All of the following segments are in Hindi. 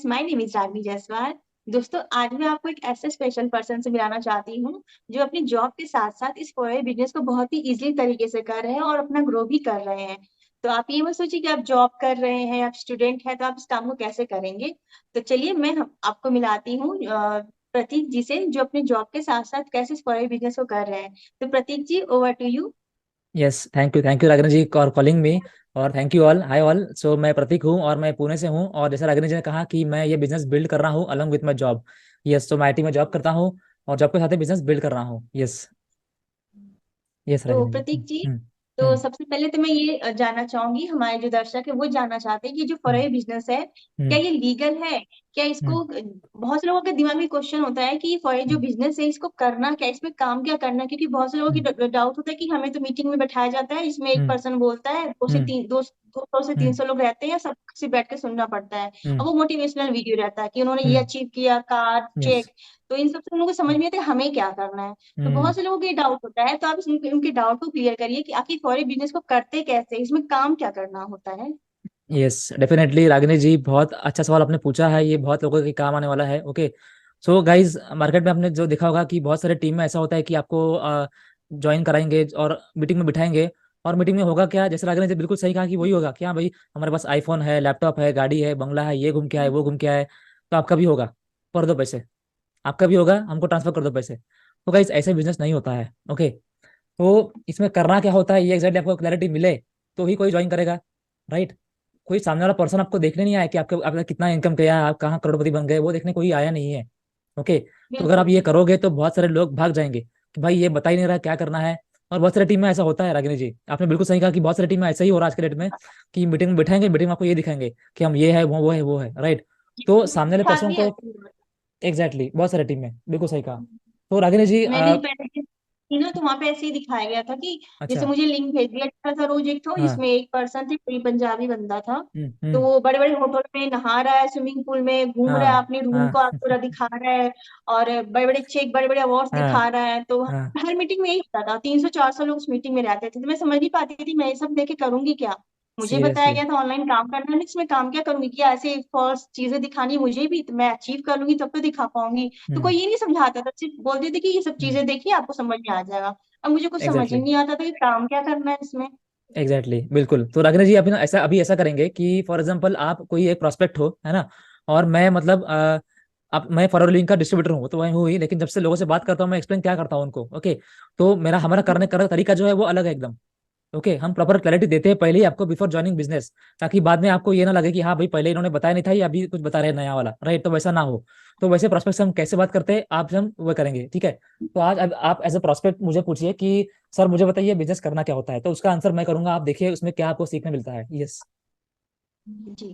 फ्रेंड्स, माय नेम इज रागनी जायसवाल। दोस्तों, आज मैं आपको एक ऐसे स्पेशल पर्सन से मिलाना चाहती हूँ जो अपनी जॉब के साथ साथ इस फॉरेन बिजनेस को बहुत ही इजीली तरीके से कर रहे हैं और अपना ग्रो भी कर रहे हैं। तो आप ये मत सोचिए कि आप जॉब कर रहे हैं, आप स्टूडेंट हैं तो आप इस काम को कैसे करेंगे। तो चलिए मैं आपको मिलाती हूँ प्रतीक जी से, जो अपने जॉब के साथ साथ कैसे इस फॉरेन बिजनेस को कर रहे हैं। तो Prateek ji, over to you. Yes, thank you Ragini ji for calling me. और thank you all, hi all. So मैं प्रतीक हूँ और मैं पुणे से हूँ। और जैसा रागिनी जी ने कहा कि मैं ये बिजनेस बिल्ड कर रहा हूँ along with my job. Yes, तो मैं आईटी में जॉब करता हूँ और जॉब के साथ ही बिजनेस बिल्ड कर रहा हूँ। यस। यस तो रागिनी जी। प्रतीक जी, तो हम्म सबसे पहले तो मैं ये जानना चाहूंगी, हमारे जो दर्शक है वो जानना चाहते हैं कि जो हम्म फॉरेन बिजनेस है, क्या हम्म ये लीगल है? क्या हम्म इसको बहुत से लोगों के दिमाग में क्वेश्चन होता है कि ये फॉरेन जो हम्म बिजनेस है इसको करना क्या, इसमें काम क्या करना है, क्योंकि बहुत से लोगों हम्म की डाउट होता है कि हमें तो मीटिंग में बैठाया जाता है, इसमें एक हम्म पर्सन बोलता है, हम्म 200 से हम्म 300 लोग रहते हैं, सब सिर्फ बैठ के सुनना पड़ता है। हम्म और वो मोटिवेशनल वीडियो रहता है कि उन्होंने ये हम्म अचीव किया, कार्ड यस। चेक। तो इन सब से उन लोगों को समझ नहीं आता हमें क्या करना है। तो हम्म बहुत से लोगों को ये डाउट होता है, तो आप उनके डाउट को क्लियर करिए कि आखिर फॉरेन बिजनेस को करते कैसे, इसमें काम क्या करना होता है। यस डेफिनेटली रागिनी जी, बहुत अच्छा सवाल आपने पूछा है। ये बहुत लोगों के काम आने वाला है। ओके। सो गाइज, मार्केट में आपने जो देखा होगा कि बहुत सारे टीम में ऐसा होता है कि आपको ज्वाइन कराएंगे और मीटिंग में बिठाएंगे। और मीटिंग में होगा क्या, जैसे रागिनी जी बिल्कुल सही कहा कि वही होगा क्या भाई, हमारे पास आईफोन है, लैपटॉप है, गाड़ी है, बंगला है, ये घूम के आए, वो घूम के आए, तो आपका भी होगा, कर दो पैसे। आपका भी होगा, हमको ट्रांसफर कर दो पैसे। तो गाइज ऐसे बिजनेस नहीं होता है। ओके। तो इसमें करना क्या होता है, ये एग्जैक्टली आपको क्लैरिटी मिले तो ही कोई ज्वाइन करेगा। राइट। कोई सामने वाला पर्सन आपको देखने नहीं आया कि आपके आपने कितना इनकम किया है, आप कहाँ करोड़पति बन गए, वो देखने कोई आया नहीं है। ओके। तो अगर आप बिल्कुल। ये करोगे तो बहुत सारे लोग भाग जाएंगे कि भाई ये बता ही नहीं रहा क्या करना है। और बहुत सारी टीम में ऐसा होता है रागिनी जी, आपने बिल्कुल सही कहा कि बहुत सारी टीम में ऐसा ही हो रहा है आज के डेट में, कि मीटिंग में बिठाएंगे, मीटिंग में आपको ये दिखाएंगे कि हम ये है, वो है, वो है। राइट। तो सामने वाले साथ पर्सन भी को ऐसे ही होता एग्जैक्टली बहुत सारी टीम में बिल्कुल सही कहा। तो रागिनी जी मैंने पहले थी ना, तो वहां पे ऐसे ही दिखाया गया था कि जैसे अच्छा। मुझे लिंक भेज दिया था, रोज एक था हाँ। जिसमें एक पर्सन थे, कोई पंजाबी बंदा था। तो हम्म। वो बड़े बड़े होटल में नहा रहा है, स्विमिंग पूल में घूम रहा है, हाँ अपने रूम हाँ को आप पूरा दिखा रहा है, और बड़े बड़े चेक, बड़े बड़े अवार्ड्स हाँ दिखा रहा है। तो हाँ। हर मीटिंग में यही होता था, 300 400 लोग उस मीटिंग में रहते थे। तो मैं समझ नहीं पाती थी मैं ये सब देखे करूंगी क्या। मुझे बताया सीरियसली। गया था ऑनलाइन काम करना है, इसमें काम क्या करूंगी, क्या ऐसे फॉल्स चीजें दिखानी मुझे भी, तो मैं अचीव कर लूंगी तब तो दिखा पाऊंगी। तो हम्म कोई ये नहीं समझाता था, सिर्फ बोलते थे कि ये सब हम्म चीजें देखिए आपको समझ में आ जाएगा। अब मुझे कुछ समझ ही एग्जैक्टली। नहीं आता था कि काम क्या करना है इसमें। एग्जैक्टली बिल्कुल। तो रागिनी जी, अभी ऐसा करेंगे कि फॉर एग्जांपल आप कोई एक प्रोस्पेक्ट हो, है ना। और मैं मतलब अब मैं फॉरवर्ड लिंक का डिस्ट्रीब्यूटर हूँ तो वही हूँ ही, लेकिन जब से लोगों से बात करता हूँ मैं एक्सप्लेन क्या करता हूँ उनको। ओके। तो मेरा हमारा करने का तरीका जो है वो अलग है एकदम। ओके। हम प्रॉपर क्लैरिटी देते हैं पहले ही आपको बिफोर ज्वाइनिंग बिजनेस, ताकि बाद में आपको ये ना लगे कि हाँ भाई पहले इन्होंने बताया नहीं था, ये अभी कुछ बता रहे हैं नया वाला। राइट। तो वैसा ना हो। तो वैसे प्रोस्पेक्ट से हम कैसे बात करते हैं आप हम वो करेंगे, ठीक है। तो आज अब आप एज ए प्रोस्पेक्ट मुझे पूछिए कि सर मुझे बताइए बिजनेस करना क्या होता है, तो उसका आंसर मैं करूंगा, आप देखिए उसमें क्या आपको सीखने मिलता है। यस। जी।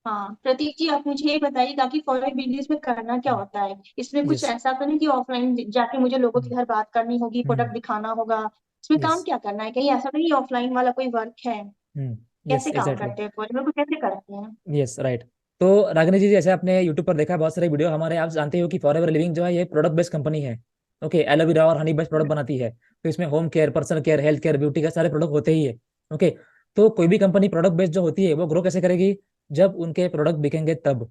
हाँ प्रतीक जी, आप मुझे ये बताइए कि फॉरेन बिजनेस में करना क्या होता है, इसमें कुछ यस। ऐसा तो नहीं कि ऑफलाइन जाके मुझे लोगों के घर बात करनी होगी, प्रोडक्ट दिखाना होगा। इसमें यस। काम क्या करना है, कहीं ऐसा तो नहीं ऑफलाइन वाला कोई वर्क है? यस कैसे काम एग्जैक्टली। करते हैं फॉरेन में, कैसे करते हैं? Yes right. तो रागिनी जी, जैसे आपने यूट्यूब पर देखा है बहुत सारे वीडियो हमारे, आप जानते हो कि फॉरएवर लिविंग जो है ये प्रोडक्ट बेस्ड कंपनी है। ओके। एलोवेरा और हनी बेस्ड प्रोडक्ट बनाती है, तो इसमें home care, personal care, health care, beauty का सारे प्रोडक्ट होते ही है। ओके। तो कोई भी कंपनी प्रोडक्ट बेस्ड जो होती है वो ग्रो कैसे करेगी, जब उनके प्रोडक्ट बिकेंगे तब।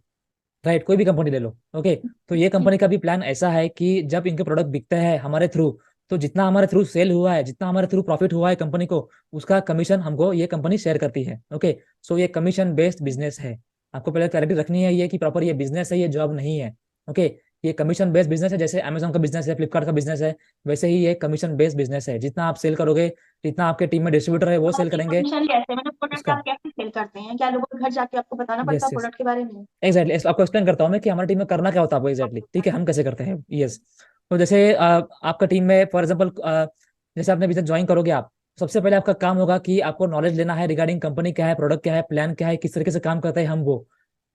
राइट। कोई भी कंपनी ले लो। ओके। तो ये जी। कंपनी का भी प्लान ऐसा है कि जब इनके प्रोडक्ट बिकते हैं हमारे थ्रू, तो जितना हमारे थ्रू सेल हुआ है, जितना हमारे थ्रू प्रॉफिट हुआ है कंपनी को, उसका कमीशन हमको ये कंपनी शेयर करती है। ओके। सो ये कमीशन बेस्ड बिजनेस है। आपको पहले क्लैरिटी रखनी है ये कि प्रॉपर ये बिजनेस है, ये जॉब नहीं है। ओके। ये कमीशन बेस्ड बिजनेस है, जैसे अमेजोन का बिजनेस है, फ्लिपकार्ट का बिजनेस है, वैसे ही ये कमीशन बेस्ड बिजनेस है। जितना आप सेल करोगे, जितना आपके टीम में डिस्ट्रीब्यूटर है वो और सेल ये करेंगे कमीशन कैसे, मतलब प्रोडक्ट उसका। आप कैसे सेल करते हैं, क्या लोगों के घर जाके आपको बताना पड़ता है यस यस प्रोडक्ट के बारे में? एग्जैक्टली। आपको एक्सप्लेन करता हूँ मैं कि हमारी टीम में करना क्या होता है आपको एग्जैक्टली, ठीक है, हम कैसे करते हैं। यस। तो जैसे आपका टीम में फॉर एग्जांपल जैसे आपने बिजनेस ज्वाइन करोगे आप, सबसे पहले आपका काम होगा कि आपको नॉलेज लेना है रिगार्डिंग कंपनी क्या है, प्रोडक्ट क्या है, प्लान क्या है, किस तरीके से काम करते हैं हम, वो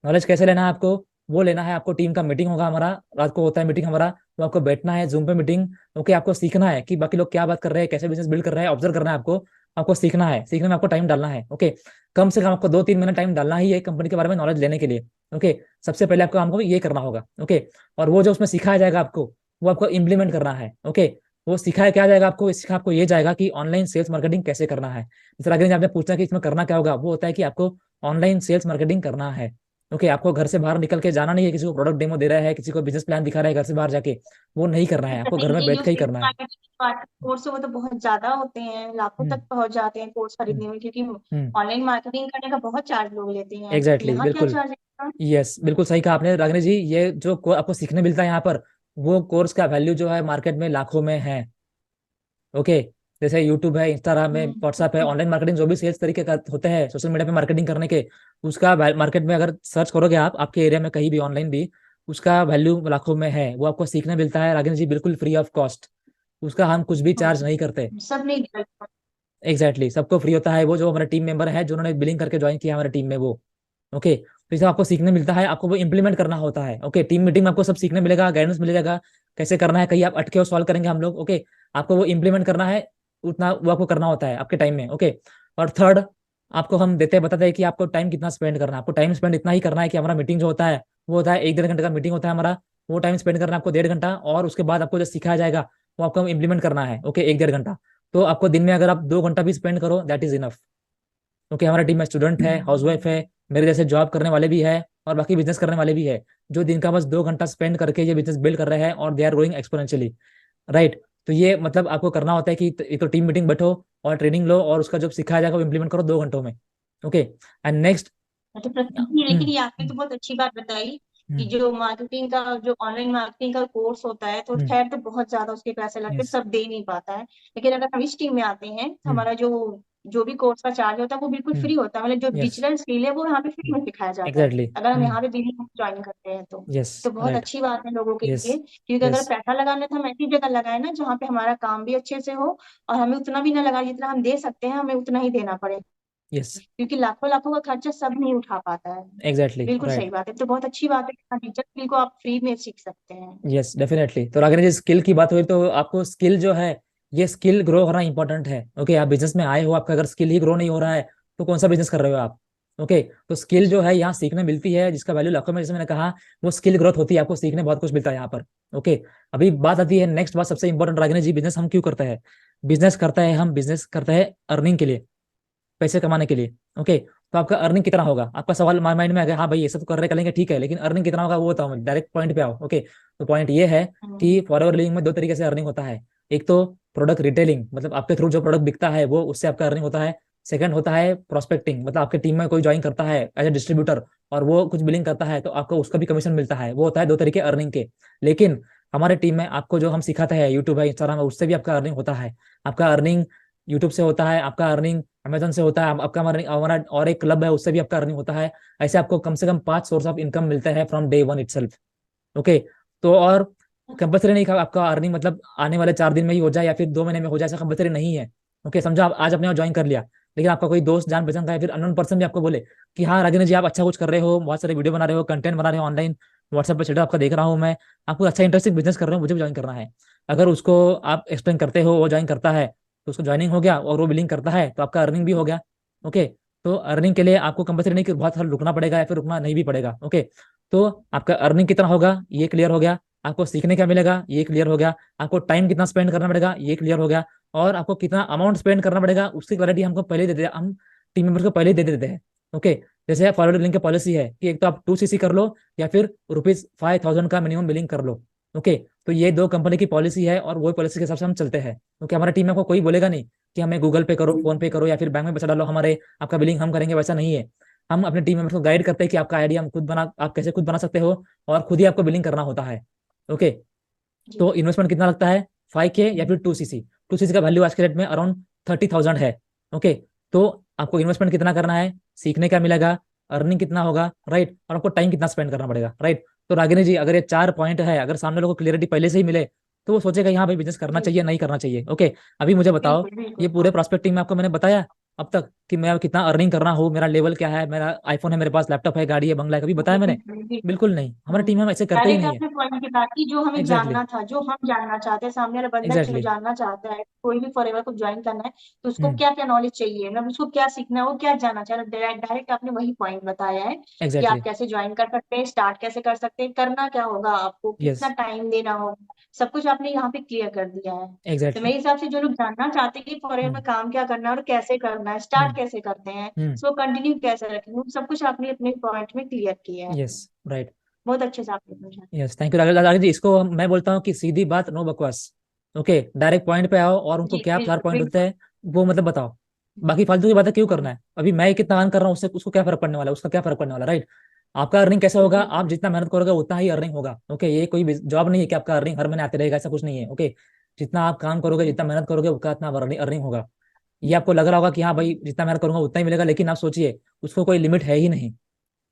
नॉलेज कैसे लेना है आपको, वो लेना है आपको। टीम का मीटिंग होगा हमारा, रात को होता है मीटिंग हमारा, तो आपको बैठना है जूम पे मीटिंग। ओके। आपको सीखना है कि बाकी लोग क्या बात कर रहे हैं, कैसे बिजनेस बिल्ड कर रहे हैं, ऑब्जर्व करना है आपको। आपको सीखना है, सीखने में आपको टाइम डालना है। ओके। कम से कम आपको 2-3 महीने टाइम डालना ही है कंपनी के बारे में नॉलेज लेने के लिए। ओके। सबसे पहले आपको हमको ये करना होगा। ओके। और वो जो उसमें सिखाया जाएगा आपको, वो आपको इम्प्लीमेंट करना है। ओके। वो सिखाया क्या जाएगा आपको, सिखा आपको ये जाएगा कि ऑनलाइन सेल्स मार्केटिंग कैसे करना है। जैसे अगर आपने पूछा कि इसमें करना क्या होगा, वो होता है कि आपको ऑनलाइन सेल्स मार्केटिंग करना है। ओके, आपको घर से बाहर निकल के जाना नहीं है, किसी को प्रोडक्ट डेमो दे रहा है, किसी को बिजनेस प्लान दिखा रहा है घर से बाहर जाके, वो नहीं करना है, आपको घर में ये बैठ जो के ही सेल्स करना है। मार्केटिंग कोर्स है वो तो बहुत ज्यादा होते हैं, लाखों हम्म। तक पहुंच जाते हैं कोर्स हम्म। खरीदने में, क्योंकि हम्म। ऑनलाइन मार्केटिंग करने का बहुत चार्ज लोग लेते हैं। तो एग्जैक्टली, यहाँ क्या बिल्कुल। चार्ज है? यस, बिल्कुल सही कहा आपने रागिनी जी। ये जो आपको सीखने मिलता है यहाँ पर, वो कोर्स का वैल्यू जो है मार्केट में लाखों में है। ओके। जैसे यूट्यूब है, इंस्टाग्राम है, व्हाट्सएप है, हम्म। ऑनलाइन मार्केटिंग जो भी सेल्स तरीके का होते हैं सोशल मीडिया पे मार्केटिंग करने के, उसका मार्केट में अगर सर्च करोगे आप, आपके एरिया में कहीं भी ऑनलाइन भी, उसका वैल्यू लाखों में है। वो आपको सीखने मिलता है रागिनी जी, बिल्कुल फ्री ऑफ कॉस्ट। उसका हम कुछ भी चार्ज नहीं करते। सब नहीं निकलता। एग्जैक्टली, सबको फ्री होता है। वो जो हमारे टीम मेंबर है, जिन्होंने बिलिंग करके ज्वाइन किया हमारे टीम में, वो ओके। तो इसे आपको सीखने मिलता है, आपको वो इंप्लीमेंट करना होता है। ओके, टीम मीटिंग में आपको सब सीखने मिलेगा, गाइडेंस मिलेगा कैसे करना है, कहीं आप अटके हो सॉल्व करेंगे हम लोग। ओके, आपको वो इंप्लीमेंट करना है, उतना वो आपको करना होता है आपके टाइम में। ओके। और थर्ड, आपको हम देते हैं, बताते हैं कि आपको टाइम कितना स्पेंड करना है। आपको टाइम स्पेंड इतना ही करना है कि हमारा मीटिंग जो होता है वो होता है 1 1.5 घंटे का मीटिंग होता है हमारा। वो टाइम स्पेंड करना है आपको 1.5 घंटा, और उसके बाद आपको जो सिखाया जाएगा वो आपको इम्प्लीमेंट करना है। ओके, 1 1.5 घंटा। तो आपको दिन में अगर आप 2 घंटा भी स्पेंड करो, दैट इज इनफ। क्योंकि हमारी टीम में स्टूडेंट है, हाउसवाइफ है, मेरे जैसे जॉब करने वाले भी है, और बाकी बिजनेस करने वाले भी है, जो दिन का बस 2 घंटा स्पेंड करके ये बिजनेस बिल्ड कर रहे हैं, और they are growing exponentially. Right. तो ये मतलब आपको करना होता है कि एक तो टीम मीटिंग बैठो और ट्रेनिंग लो, और उसका जो सिखाया जाएगा वो इम्प्लीमेंट करो 2 घंटों में। ओके। And next. तो प्रतीक, लेकिन ये आपने तो बहुत अच्छी बात बताई कि जो मार्केटिंग का, जो ऑनलाइन मार्केटिंग का कोर्स होता है, तो खैर तो बहुत ज्यादा उसके पैसे लगते हैं, यस। सब दे नहीं पाता है। लेकिन अगर हम इस टीम में आते हैं तो हमारा जो जो भी कोर्स का चार्ज होता है वो बिल्कुल फ्री होता है। मतलब जो यस। डिजिटल स्किल है वो यहाँ पे फ्री में सिखाया जाता है, एग्जैक्टली। अगर हम यहाँ पे बिलिंग ज्वाइन करते हैं तो। यस। तो बहुत राइट। अच्छी बात है लोगों के यस। लिए, क्योंकि अगर यस। पैसा लगाना था, हम ऐसी जगह लगाए ना जहाँ पे हमारा काम भी अच्छे से हो, और हमें उतना भी ना लगा, जितना हम दे सकते हैं हमें उतना ही देना पड़े, यस। क्योंकि लाखों लाखों का खर्चा सब नहीं उठा पाता है। एग्जैक्टली। बिल्कुल सही राइट। बात है, तो बहुत अच्छी बात है कि हाँ, डिजिटल स्किल को आप फ्री में सीख सकते हैं। Yes, definitely. तो अगर ये स्किल की बात हुई, तो आपको स्किल जो है, ये स्किल ग्रो होना इंपॉर्टेंट है। ओके, आप बिजनेस में आए हो, आपका अगर स्किल ही ग्रो नहीं हो रहा है, तो कौन सा बिजनेस कर रहे हो आप? ओके। तो स्किल जो है यहाँ सीखने मिलती है, जिसका वैल्यू लाखों में, जैसे मैंने कहा, वो स्किल ग्रोथ होती है, आपको सीखने बहुत कुछ मिलता है यहाँ पर। ओके। अभी बात आती है नेक्स्ट बात, सबसे इंपॉर्टेंट, रागिनी जी, बिजनेस हम क्यों करते हैं? बिजनेस करते हैं अर्निंग के लिए, पैसे कमाने के लिए। ओके। तो आपका अर्निंग कितना होगा, आपका सवाल माइंड में आ गया, हाँ भाई ये सब तो कर रहे करेंगे, ठीक है, लेकिन अर्निंग कितना होगा वो बताओ, डायरेक्ट पॉइंट पे आओ। ओके। तो पॉइंट ये है हम्म। कि फॉरएवर लिविंग में 2 तरीके से अर्निंग होता है। एक तो प्रोडक्ट रिटेलिंग, मतलब आपके थ्रू जो प्रोडक्ट बिकता है वो, उससे आपका अर्निंग होता है। सेकंड होता है प्रोस्पेक्टिंग, मतलब आपके टीम में कोई ज्वाइन करता है एज ए डिस्ट्रीब्यूटर, और वो कुछ बिलिंग करता है, तो आपको उसका भी कमीशन मिलता है। वो होता है 2 तरीके अर्निंग के। लेकिन हमारे टीम में आपको जो हम सिखाते हैं, यूट्यूब है, इंस्टाग्राम है, उससे भी आपका अर्निंग होता है। आपका अर्निंग यूट्यूब से होता है, आपका अर्निंग अमेजन से होता है, आपका अर्निंग, हमारा और एक क्लब है उससे भी आपका अर्निंग होता है। ऐसे आपको कम से कम 5 सोर्स ऑफ इनकम मिलते हैं from day one itself. Okay. तो और कंपल्सरी नहीं कि आपका अर्निंग मतलब आने वाले 4 दिन में ही हो जाए या फिर 2 महीने में हो जाए, ऐसा कंपल्सरी नहीं है। ओके, समझो आप आज अपने ज्वाइन कर लिया, लेकिन आपका कोई दोस्त जान पहचान का या फिर अननोन पर्सन भी आपको बोले कि हाँ रागिनी जी, आप अच्छा कुछ कर रहे हो, बहुत सारे वीडियो बना रहे हो, कंटेंट बना रहे हो ऑनलाइन, व्हाट्सएप पे चैट आपका देख रहा हूँ मैं, आपको अच्छा इंटरेस्टिंग बिजनेस कर रहे हो, मुझे भी ज्वाइन करना है। अगर उसको आप एक्सप्लेन करते हो, वो ज्वाइन करता है, तो उसको ज्वाइनिंग हो गया और वो बिलिंग करता है, तो आपका अर्निंग भी हो गया। ओके। तो अर्निंग के लिए आपको कंपल्सरी नहीं कि बहुत साल रुकना पड़ेगा या फिर रुकना नहीं भी पड़ेगा। ओके। तो आपका अर्निंग कितना होगा ये क्लियर हो गया, आपको सीखने क्या मिलेगा ये क्लियर हो गया, आपको टाइम कितना स्पेंड करना पड़ेगा ये क्लियर हो गया, और आपको कितना अमाउंट स्पेंड करना पड़ेगा उसकी क्लैरिटी हमको पहले दे दे, हम टीम मेंबर्स को पहले ही दे देते हैं। ओके। जैसे फॉरवर्ड लिंक की पॉलिसी है कि एक तो आप 2 CC कर लो, या फिर ₹5,000 का मिनिमम बिलिंग कर लो। ओके। तो ये 2 कंपनी की पॉलिसी है, और वही पॉलिसी के हिसाब से हम चलते हैं, क्योंकि हमारी टीम में को कोई बोलेगा नहीं कि हमें गूगल पे करो, फोन पे करो, या फिर बैंक में पैसा डालो हमारे, आपका बिलिंग हम करेंगे, वैसा नहीं है। हम अपने टीम मेंबर्स को गाइड करते हैं कि आपका आइडिया हम खुद बना, आप कैसे खुद बना सकते हो, और खुद ही आपको बिलिंग करना होता है। ओके। जी। तो इन्वेस्टमेंट कितना लगता है? 5K या फिर 2 CC। 2 CC का वैल्यू आज के डेट में अराउंड 30,000 है। ओके। तो आपको इन्वेस्टमेंट कितना करना है, सीखने क्या मिलेगा, अर्निंग कितना होगा, राइट, और आपको टाइम कितना स्पेंड करना पड़ेगा, राइट। तो रागिनी जी, अगर ये 4 पॉइंट है, अगर सामने लोगों को क्लियरिटी पहले से ही मिले, तो वो सोचेगा यहाँ भाई बिजनेस करना जी। चाहिए नहीं करना चाहिए। ओके। अभी मुझे बताओ, बिल्कुल ये बिल्कुल, पूरे हाँ। प्रॉस्पेक्टिंग में आपको मैंने बताया अब तक कि मैं कितना अर्निंग कर रहा हूँ, मेरा लेवल क्या है, मेरा आईफोन है, मेरे पास लैपटॉप है, गाड़ी है, बंगला है, कभी बताया मैंने? बिल्कुल बिल्कुल। बिल्कुल नहीं, हमारे टीम में हम ऐसे करते ही डायरेक्ट नहीं है। आपने पॉइंट की बात की, जो हमें एग्जैक्टली। जानना था, जो हम जानना चाहते हैं, सामने वाला बंदा जो एग्जैक्टली। जानना चाहता है, कोई भी फॉरएवर को ज्वाइन करना है, तो उसको हम्म। क्या क्या नॉलेज चाहिए, मतलब उसको क्या सीखना है, वो क्या जानना चाह रहा है, डायरेक्ट आपने वही पॉइंट बताया है कि आप एग्जैक्टली। कैसे ज्वाइन कर सकते हैं, स्टार्ट कैसे कर सकते हैं, करना क्या होगा, आपको यस। कितना टाइम देना होगा, सब कुछ आपने यहाँ पे क्लियर कर दिया है। तो एग्जैक्टली। मेरे हिसाब से जो लोग जानना चाहते हैं कि फॉरेन में हम्म। काम क्या करना है और कैसे करना है, स्टार्ट हम्म। कैसे करते हैं, हम्म। इसको कंटिन्यू कैसे रखेंगे, वो सब कुछ आपने अपने पॉइंट में क्लियर किया है। Yes, right. बहुत अच्छे से आपने समझा। Yes, thank you Raghav ji. इसको मैं बोलता हूँ कि सीधी बात, नो बकवास। ओके, डायरेक्ट पॉइंट पे आओ और उनको जी क्या चार बिल्कुल पॉइंट होते बिल्कुल। हैं वो मतलब बताओ। बाकी फालतू की बातें क्यों करना हम्म, है? अभी मैं कितना अर्न कर रहा हूँ उससे उसको क्या फर्क पड़ने वाला है? उसका क्या फर्क पड़ने वाला, राइट? आपका अर्निंग कैसा होगा? जी आप जितना मेहनत करोगे उतना ही अर्निंग होगा। ओके, ये कोई जॉब नहीं है कि आपका अर्निंग हर महीने आते रहेगा, ऐसा कुछ नहीं है। ओके, जितना आप काम करोगे, जितना मेहनत करोगे, उतना उतना अर्निंग होगा। ये आपको लग रहा होगा कि हाँ भाई जितना मेहनत करूंगा उतना ही मिलेगा, लेकिन आप सोचिए उसको कोई लिमिट है ही नहीं।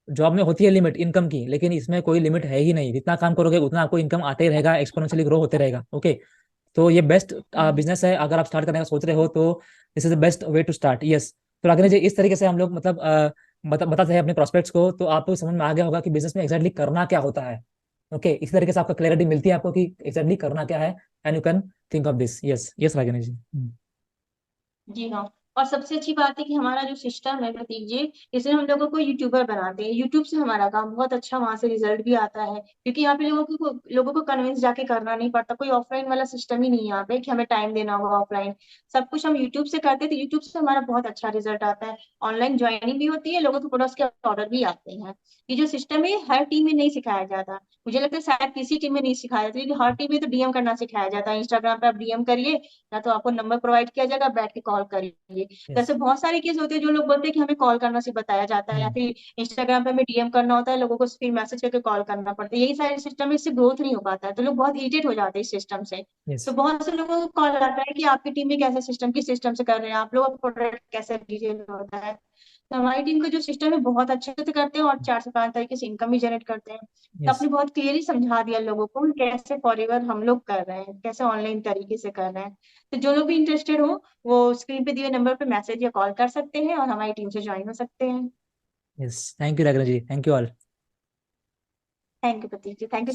जॉब में होती है लिमिट इनकम की, लेकिन इसमें कोई लिमिट है ही नहीं। जितना काम करोगे उतना आपको इनकम आते ही रहेगा, एक्सपोनेंशियली ग्रो होते रहेगा। ओके, तो ये बेस्ट बिजनेस है। अगर आप स्टार्ट करने का सोच रहे हो तो this is the best way to start. Yes. तो रागिनी जी, इस तरीके से हम लोग मतलब बताते हैं अपने प्रोस्पेक्ट्स को, तो आपको समझ में आ गया होगा कि बिजनेस में एक्जैक्टली करना क्या होता है। ओके, इसी तरीके से आपको क्लैरिटी मिलती है आपको कि एक्जैक्टली करना क्या है। And you can think of this. Yes, yes Ragini ji. जी हाँ। और सबसे अच्छी बात है कि हमारा जो सिस्टम है प्रतीक जी, इसमें हम लोगों को यूट्यूबर बनाते हैं। यूट्यूब से हमारा काम बहुत अच्छा, वहां से रिजल्ट भी आता है, क्योंकि यहाँ पे लोगों को कन्विंस जाके करना नहीं पड़ता। कोई ऑफलाइन वाला सिस्टम ही नहीं है यहाँ पे कि हमें टाइम देना होगा ऑफलाइन। सब कुछ हम यूट्यूब से करते हैं, तो यूट्यूब से हमारा बहुत अच्छा रिजल्ट आता है। ऑनलाइन ज्वाइनिंग भी होती है, लोगों के प्रोडक्ट्स के ऑर्डर भी आते हैं। ये जो सिस्टम है हर टीम में नहीं सिखाया जाता। मुझे लगता है शायद किसी टीम में नहीं सिखाया जाता, क्योंकि हर टीम में तो डीएम करना सिखाया जाता है। इंस्टाग्राम पे आप डीएम करिए, या तो आपको नंबर प्रोवाइड किया जाएगा, बैठ के कॉल करिए। यस। जैसे बहुत सारे केस होते हैं जो लोग बोलते हैं कि हमें कॉल करना सिर्फ बताया जाता है, या हम्म। फिर इंस्टाग्राम पे हमें डीएम करना होता है, लोगों को फिर मैसेज करके कॉल करना पड़ता है। यही सारे सिस्टम में, इससे ग्रोथ नहीं हो पाता है, तो लोग बहुत इरिटेट हो जाते हैं इस सिस्टम से। यस। तो बहुत से लोगों को कॉल आता है कि आपकी टीम में कैसे सिस्टम, किस सिस्टम से कर रहे हैं आप लोग, प्रोडक्ट कैसे डिटेल होता है। तो हमारी टीम का जो सिस्टम है बहुत अच्छे से करते हैं, और 4 से 5 तरीके से इनकम भी जनरेट करते हैं। तो यस। आपने बहुत क्लियरली समझा दिया लोगों को कि कैसे फॉरएवर हम लोग कर रहे हैं, कैसे ऑनलाइन तरीके से कर रहे हैं। तो जो लोग भी इंटरेस्टेड हो, वो स्क्रीन पे दिए नंबर पे मैसेज या कॉल कर सकते हैं, और हमारी टीम से ज्वाइन हो सकते हैं। Yes, thank you Ragini ji, thank you all. Thank you Prateek ji, thank you.